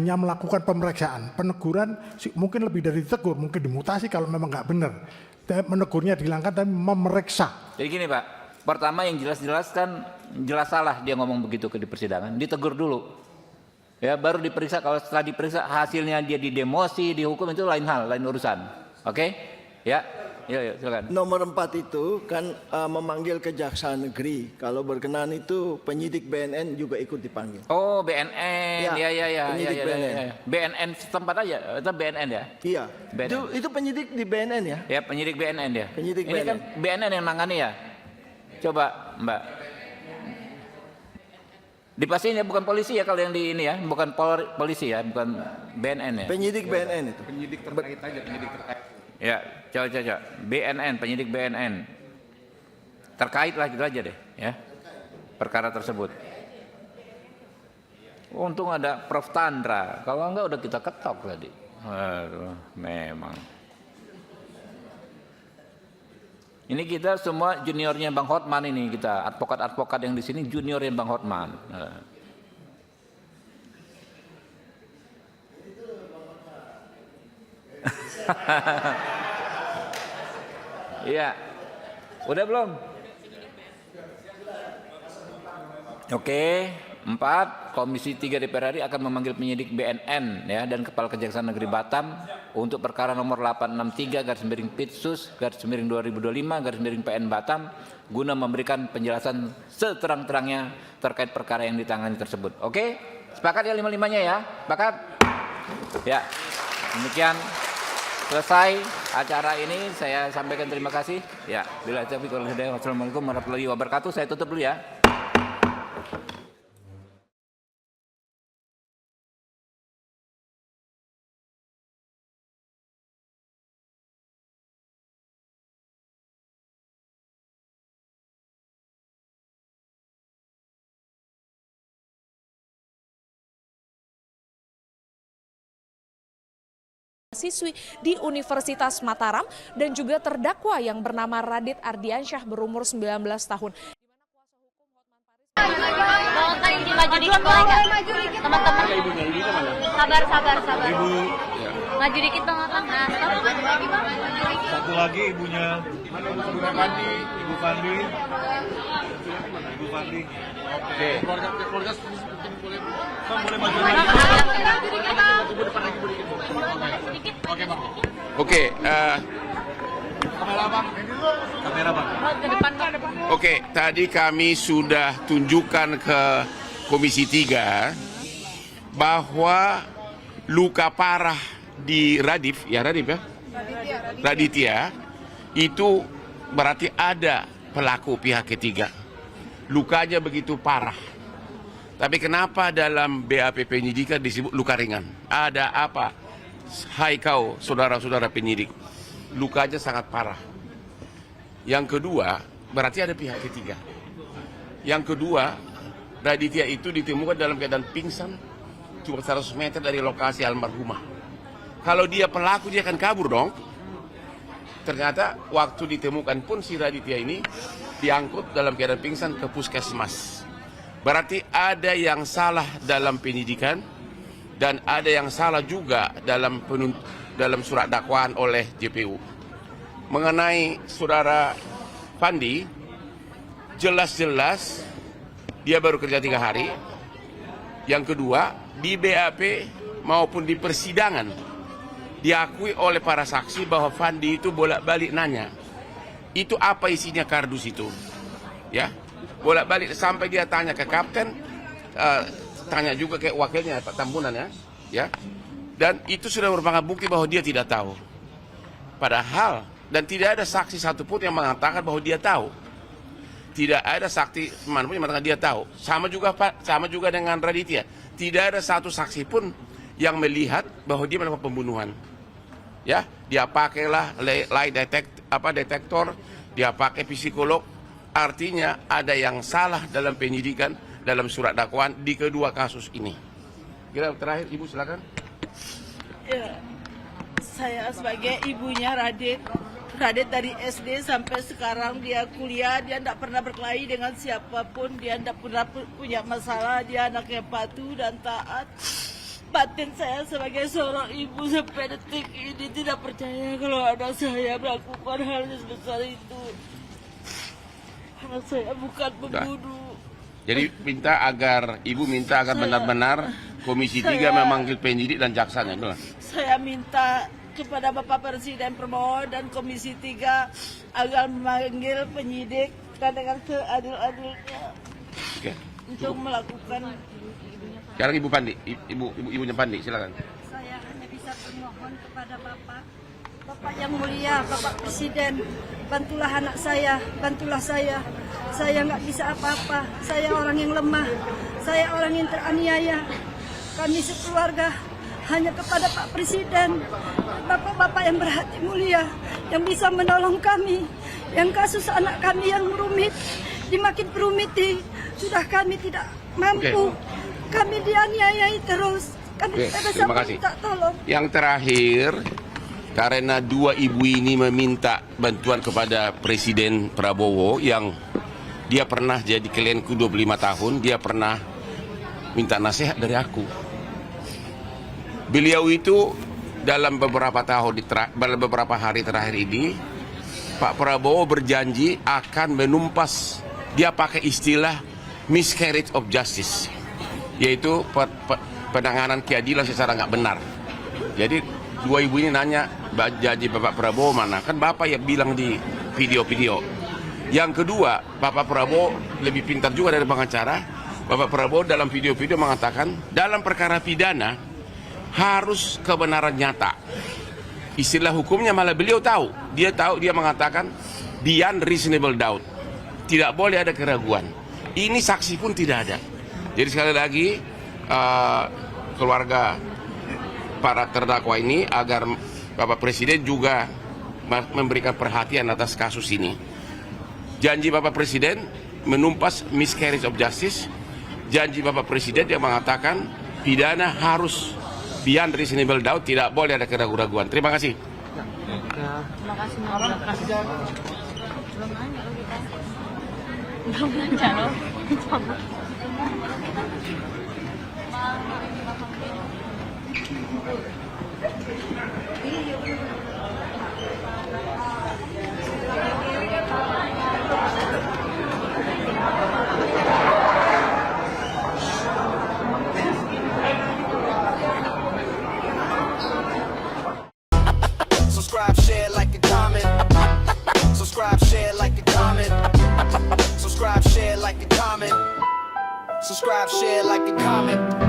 hanya melakukan pemeriksaan. Peneguran mungkin lebih dari ditegur, mungkin dimutasi kalau memang nggak benar. Menegurnya dihilangkan tapi memeriksa. Jadi gini Pak, pertama yang jelas-jelas kan jelas salah dia ngomong begitu di persidangan, ditegur dulu. Ya baru diperiksa, kalau setelah diperiksa hasilnya dia didemosi, dihukum itu lain hal, lain urusan. Oke? Ya. Ya, silakan. Nomor 4 itu kan memanggil Kejaksaan Negeri. Kalau berkenan itu penyidik BNN juga ikut dipanggil. Oh, BNN. Ya. Penyidik BNN. BNN setempat aja, itu BNN ya? Iya. BNN. Itu penyidik di BNN ya? Ya, penyidik BNN ya. Penyidik Ini BNN. kan BNN yang nangani ya. Coba, Mbak. Dipastiin ya bukan polisi ya kalau yang di ini ya, bukan polisi ya, bukan BNN ya. Penyidik BNN itu. Penyidik terkait aja, penyidik terkait. Ya, coba. BNN, penyidik BNN. Terkait lah gitu aja deh, ya. Perkara tersebut. Untung ada Prof. Tandra. Kalau enggak udah kita ketok tadi. Aduh, memang. Ini kita semua juniornya Bang Hotman ini kita, advokat-advokat yang di sini juniornya Bang Hotman. Iya. Udah belum? Oke, 4. Komisi 3 DPR RI akan memanggil penyidik BNN ya dan Kepala Kejaksaan Negeri Batam untuk perkara nomor 863/Pit/2025/PN Batam guna memberikan penjelasan seterang-terangnya terkait perkara yang ditangani tersebut. Oke? Sepakat ya 5-5-nya ya? Sepakat? Ya. Demikian selesai acara ini, saya sampaikan terima kasih. Ya, bila taufiq wal hidayah. Wassalamualaikum warahmatullahi wabarakatuh. Saya tutup dulu ya. Siswi di Universitas Mataram dan juga terdakwa yang bernama Radit Ardiansyah berumur 19 tahun. Maju dikit boleh nggak? Teman-teman. Sabar. Maju dikit bang Otang. Nah, Satu lagi ibunya. Ibu Fandi. Oke. Keluarga boleh maju lagi. Oke, Kamera bang. oke, tadi kami sudah tunjukkan ke Komisi 3 bahwa luka parah di Raditya itu berarti ada pelaku pihak ketiga. Lukanya begitu parah. Tapi kenapa dalam BAP penyidikan disebut luka ringan? Ada apa? Hai kau, saudara-saudara penyidik. Lukanya sangat parah. Yang kedua, berarti ada pihak ketiga. Yang kedua, Raditya itu ditemukan dalam keadaan pingsan cuma 100 meter dari lokasi almarhumah. Kalau dia pelaku, dia akan kabur dong. Ternyata waktu ditemukan pun si Raditya ini diangkut dalam keadaan pingsan ke puskesmas. Berarti ada yang salah dalam penyidikan dan ada yang salah juga dalam surat dakwaan oleh JPU. Mengenai saudara Fandi, jelas-jelas dia baru kerja 3 hari. Yang kedua, di BAP maupun di persidangan diakui oleh para saksi bahwa Fandi itu bolak-balik nanya, itu apa isinya kardus itu, ya, bolak-balik sampai dia tanya ke kapten, tanya juga ke wakilnya Pak Tambunan ya, dan itu sudah merupakan bukti bahwa dia tidak tahu. Padahal dan tidak ada saksi satupun yang mengatakan bahwa dia tahu. Tidak ada saksi manapun yang mengatakan dia tahu. Sama juga dengan Raditya. Tidak ada satu saksi pun yang melihat bahwa dia melakukan pembunuhan. Ya, dia pakailah lie detektor, dia pakai psikolog. Artinya ada yang salah dalam penyidikan dalam surat dakwaan di kedua kasus ini. Kira terakhir Ibu silakan. Ya, saya sebagai ibunya Radit dari SD sampai sekarang dia kuliah, dia tidak pernah berkelahi dengan siapapun, dia tidak pernah punya masalah, dia anaknya patuh dan taat. batin saya sebagai seorang ibu sampai detik ini tidak percaya kalau anak saya melakukan hal yang sebesar itu. Anak saya bukan pembunuh. Jadi ibu minta agar benar-benar Komisi 3 memanggil penyidik dan jaksanya. Itulah. Saya minta kepada Bapak Presiden Prabowo dan Komisi 3 agar memanggil penyidik dan dengan seadil-adilnya Oke. untuk melakukan. Sekarang Ibu Pandi, ibunya Pandi, silakan. Saya hanya bisa bermohon kepada Bapak yang mulia, Bapak Presiden, bantulah anak saya, bantulah saya. Saya nggak bisa apa-apa, saya orang yang lemah, saya orang yang teraniaya. Kami sekeluarga hanya kepada Pak Presiden, Bapak-bapak yang berhati mulia, yang bisa menolong kami. Yang kasus anak kami yang rumit, dimakin rumiti, sudah kami tidak mampu. Kami dianiayai terus. Kami tidak bisa minta tolong. Yang terakhir, karena dua ibu ini meminta bantuan kepada Presiden Prabowo yang dia pernah jadi klienku 25 tahun, dia pernah minta nasihat dari aku. Beliau itu dalam beberapa hari terakhir ini, Pak Prabowo berjanji akan menumpas, dia pakai istilah miscarriage of justice, yaitu penanganan keadilan secara nggak benar. Jadi dua ibu ini nanya, janji Bapak Prabowo mana? Kan Bapak ya bilang di video-video. Yang kedua, Bapak Prabowo lebih pintar juga dari pengacara. Bapak Prabowo dalam video-video mengatakan, dalam perkara pidana harus kebenaran nyata. Istilah hukumnya malah beliau tahu. Dia mengatakan beyond reasonable doubt. Tidak boleh ada keraguan. Ini saksi pun tidak ada. Jadi sekali lagi, keluarga para terdakwa ini agar Bapak Presiden juga memberikan perhatian atas kasus ini. Janji Bapak Presiden menumpas miscarriage of justice. Janji Bapak Presiden yang mengatakan pidana harus beyond reasonable doubt, tidak boleh ada keraguan-raguan. Terima kasih. Terima kasih. Belum nanya loh. Subscribe, share, like, and comment. Subscribe, share, like, and comment. Subscribe, share, like, and comment. Subscribe, share, like, and comment.